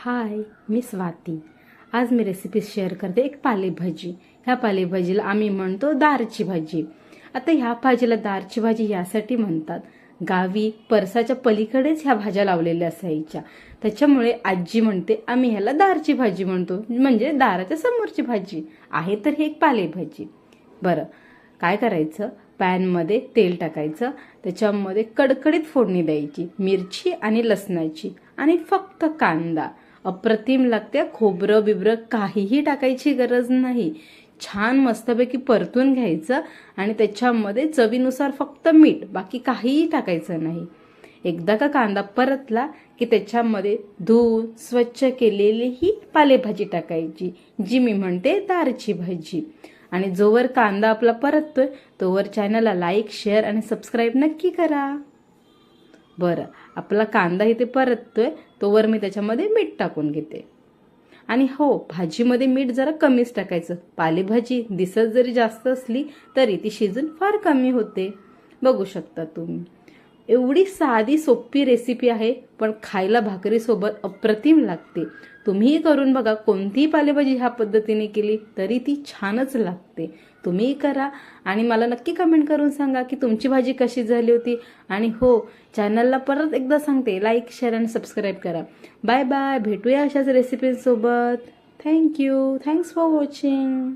हाय, मी स्वाती. आज मी recipe share करते एक पालेभाजी. ह्या पालेभाजीला आम्ही म्हणतो दारची भाजी. आता ह्या भाजीला दारची भाजी यासाठी म्हणतात, गावी परसाच्या पलीकडेच ह्या भाज्या लावलेल्या असायच्या. त्याच्यामुळे आजी म्हणते आम्ही ह्याला दारची भाजी म्हणतो, म्हणजे दाराच्या समोरची भाजी आहे. तर ही एक पालेभाजी. बरं, काय करायचं, पॅनमध्ये तेल टाकायचं, त्याच्यामध्ये कडकडीत फोडणी द्यायची, मिरची आणि लसणाची आणि फक्त कांदा. अप्रतिम लागते. खोबरं बिबरं काहीही टाकायची गरज नाही. छान मस्तपैकी परतून घ्यायचं आणि त्याच्यामध्ये चवीनुसार फक्त मीठ, बाकी काहीही टाकायचं नाही. एकदा का कांदा परतला की त्याच्यामध्ये धुवून स्वच्छ केलेली ही पालेभाजी टाकायची, जी मी म्हणते दारची भाजी. आणि जोवर कांदा आपला परततोय तोवर चॅनलला लाईक, शेअर आणि सबस्क्राईब नक्की करा. बरं, आपला कांदा इथे परततोय तोवर मी त्याच्यामध्ये मीठ टाकून घेते. आणि हो, भाजीमध्ये मीठ जरा कमीच टाकायचं. पालेभाजी दिसत जरी जास्त असली तरी ती शिजून फार कमी होते. बघू शकता तुम्ही. एवढी साधी सोपी रेसिपी आहे, पण खायला भाकरीसोबत अप्रतिम लागते. तुम्हीही करून बघा. कोणतीही पालेभाजी ह्या पद्धतीने केली तरी ती छानच लागते. तुम्हीही करा आणि मला नक्की कमेंट करून सांगा की तुमची भाजी कशी झाली होती. आणि हो, चॅनलला परत एकदा सांगते, लाईक, शेअर आणि सबस्क्राईब करा. Bye bye. भेटूया अशाच रेसिपींसोबत. थँक्यू. Thanks for watching.